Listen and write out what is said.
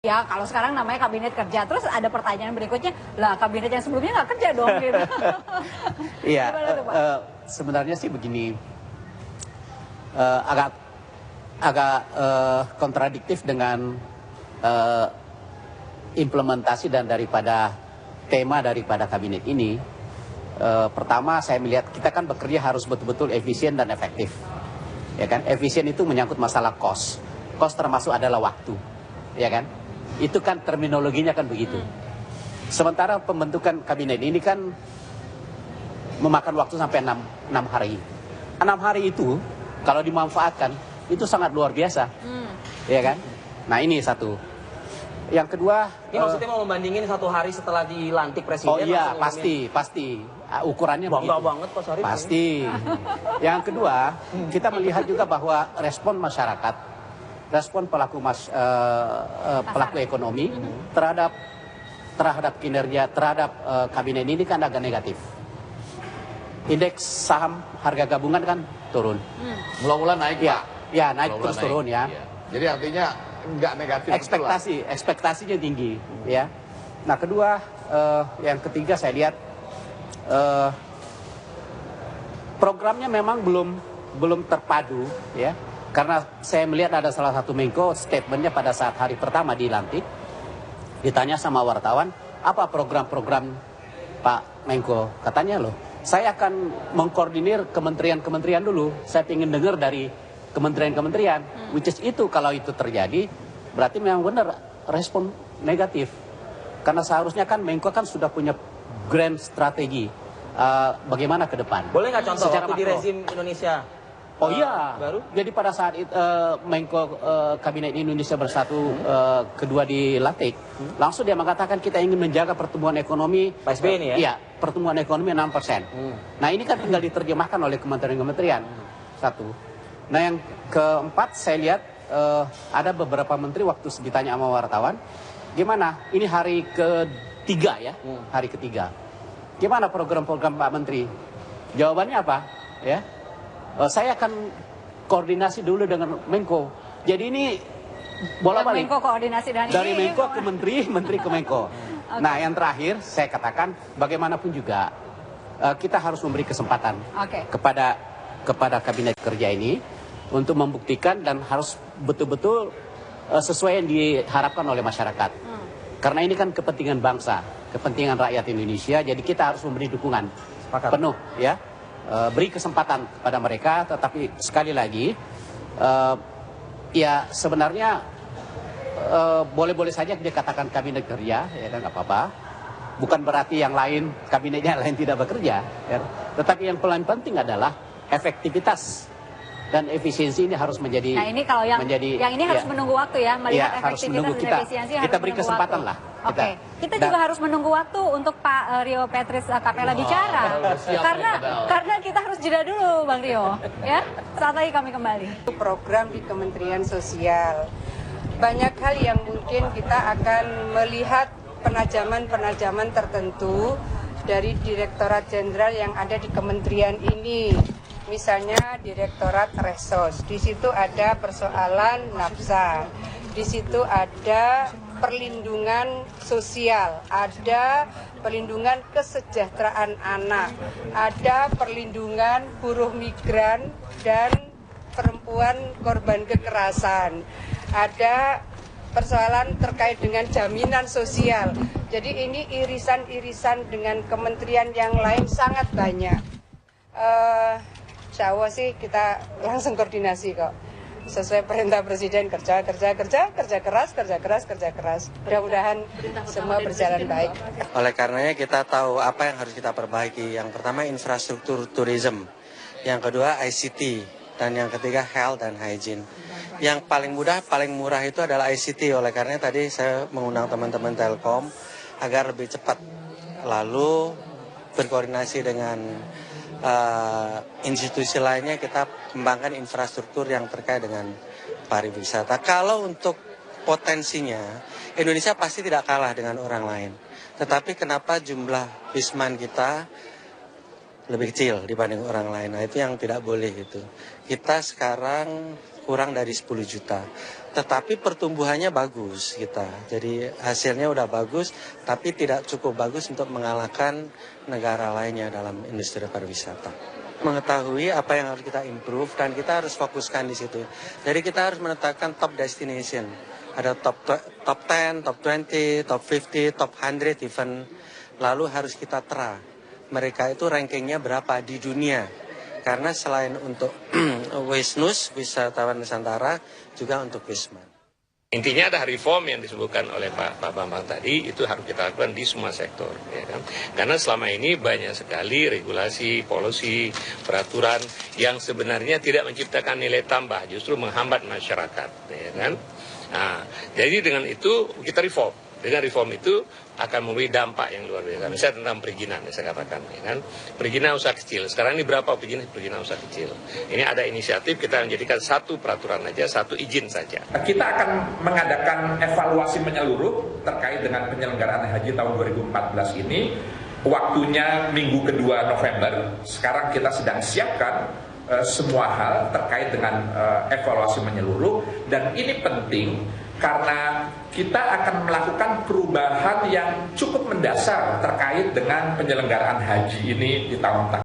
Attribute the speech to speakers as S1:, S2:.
S1: Ya, kalau sekarang namanya kabinet kerja. Terus ada pertanyaan berikutnya, lah kabinet yang sebelumnya nggak kerja dong gitu.
S2: Iya,
S1: Gimana tuh, Pak?
S2: sebenarnya sih begini, agak kontradiktif dengan implementasi dan daripada tema daripada kabinet ini. Pertama saya melihat kita kan bekerja harus betul-betul efisien dan efektif, ya kan? Efisien itu menyangkut masalah cost termasuk adalah waktu, ya kan? Itu kan terminologinya kan begitu. Sementara pembentukan kabinet ini kan memakan waktu sampai 6 hari. 6 hari itu kalau dimanfaatkan itu sangat luar biasa, ya kan? Nah ini satu. Yang kedua,
S3: ini maksudnya mau membandingin 1 hari setelah dilantik presiden?
S2: Oh iya, pasti. Ukurannya
S3: bangga
S2: begitu.
S3: Banget Pak Syarif.
S2: Pasti. Yang kedua, kita melihat juga bahwa respon masyarakat, respon pelaku ekonomi terhadap kinerja, terhadap kabinet ini kan agak negatif. Indeks saham harga gabungan kan turun.
S4: Mula-mula naik,
S2: ya,
S4: Pak.
S2: Ya naik terus turun ya.
S4: Iya. Jadi artinya nggak negatif.
S2: Ekspektasinya tinggi, ya. Nah kedua, yang ketiga saya lihat programnya memang belum terpadu, ya. Karena saya melihat ada salah satu Menko statementnya pada saat hari pertama dilantik, ditanya sama wartawan, apa program-program Pak Menko? Katanya loh, saya akan mengkoordinir kementerian-kementerian dulu. Saya ingin dengar dari kementerian-kementerian. Which is itu, kalau itu terjadi, berarti memang benar respon negatif. Karena seharusnya kan Menko kan sudah punya grand strategi bagaimana ke depan.
S3: Boleh nggak contoh
S2: secara
S3: waktu di rezim Indonesia?
S2: Oh iya,
S3: baru.
S2: Jadi pada saat Menko Kabinet Indonesia Bersatu kedua dilantik, langsung dia mengatakan kita ingin menjaga pertumbuhan ekonomi.
S3: Pak SBY ini ya?
S2: Iya, pertumbuhan ekonomi 6%. Nah ini kan tinggal diterjemahkan oleh kementerian-kementerian. Satu. Nah yang keempat saya lihat ada beberapa menteri waktu ditanya sama wartawan, gimana? Ini hari ketiga ya, hari ketiga. Gimana program-program Pak Menteri? Jawabannya apa? Ya. Saya akan koordinasi dulu dengan Menko. Jadi ini bola balik.
S1: Menko koordinasi
S2: dari Menko ke menteri ke Menko. Okay. Nah yang terakhir saya katakan bagaimanapun juga kita harus memberi kesempatan kepada kabinet kerja ini untuk membuktikan dan harus betul-betul sesuai yang diharapkan oleh masyarakat. Karena ini kan kepentingan bangsa, kepentingan rakyat Indonesia. Jadi kita harus memberi dukungan penuh, ya. Beri kesempatan kepada mereka, tetapi sekali lagi ya sebenarnya boleh-boleh saja dia katakan kabinet kerja, ya kan, nggak apa-apa. Bukan berarti yang lain, kabinetnya yang lain tidak bekerja, ya. Tetapi yang paling penting adalah efektivitas dan efisiensi ini harus menjadi.
S1: Nah ini kalau yang ini harus menunggu waktu ya, melihat efektivitas dan efisiensi
S2: kita beri kesempatan lah.
S1: Oke, kita juga harus menunggu waktu untuk Pak Rio Petris Kapela bicara, karena kita harus jeda dulu, Bang Rio, ya. Saat lagi kami kembali.
S5: Program di Kementerian Sosial, banyak hal yang mungkin kita akan melihat penajaman tertentu dari Direktorat Jenderal yang ada di kementerian ini. Misalnya Direktorat Resos, di situ ada persoalan nafsa, di situ ada perlindungan sosial, ada perlindungan kesejahteraan anak, ada perlindungan buruh migran dan perempuan korban kekerasan, ada persoalan terkait dengan jaminan sosial. Jadi ini irisan-irisan dengan kementerian yang lain sangat banyak. Insya Allah sih kita langsung koordinasi kok. Sesuai perintah Presiden, kerja keras. Mudah-mudahan semua berjalan baik.
S6: Oleh karenanya kita tahu apa yang harus kita perbaiki. Yang pertama infrastruktur tourism, yang kedua ICT, dan yang ketiga health dan hygiene. Yang paling mudah, paling murah itu adalah ICT. Oleh karenanya tadi saya mengundang teman-teman Telkom agar lebih cepat. Lalu berkoordinasi dengan institusi lainnya, kita kembangkan infrastruktur yang terkait dengan pariwisata. Kalau untuk potensinya, Indonesia pasti tidak kalah dengan orang lain. Tetapi kenapa jumlah wisman kita lebih kecil dibanding orang lain? Nah itu yang tidak boleh gitu. Kita sekarang kurang dari 10 juta. Tetapi pertumbuhannya bagus kita. Jadi hasilnya udah bagus, tapi tidak cukup bagus untuk mengalahkan negara lainnya dalam industri pariwisata. Mengetahui apa yang harus kita improve dan kita harus fokuskan di situ. Jadi kita harus menetapkan top destination. Ada top 10, top 20, top 50, top 100 even. Lalu harus kita tera. Mereka itu rankingnya berapa di dunia. Karena selain untuk Wisnus, wisatawan Nusantara, juga untuk Wisman.
S7: Intinya ada reform yang disebutkan oleh Pak Bambang tadi, itu harus kita lakukan di semua sektor. Ya kan? Karena selama ini banyak sekali regulasi, policy, peraturan yang sebenarnya tidak menciptakan nilai tambah, justru menghambat masyarakat. Ya kan? Nah, jadi dengan itu kita reform. Dengan reform itu akan memberi dampak yang luar biasa. Misalnya tentang perizinan, saya katakan, ya kan? Perizinan usaha kecil. Sekarang ini berapa perizinan usaha kecil? Ini ada inisiatif kita menjadikan satu peraturan aja, satu izin saja.
S8: Kita akan mengadakan evaluasi menyeluruh terkait dengan penyelenggaraan haji tahun 2014 ini. Waktunya minggu kedua November. Sekarang kita sedang siapkan semua hal terkait dengan evaluasi menyeluruh, dan ini penting karena kita akan melakukan perubahan yang cukup mendasar terkait dengan penyelenggaraan haji ini di tahun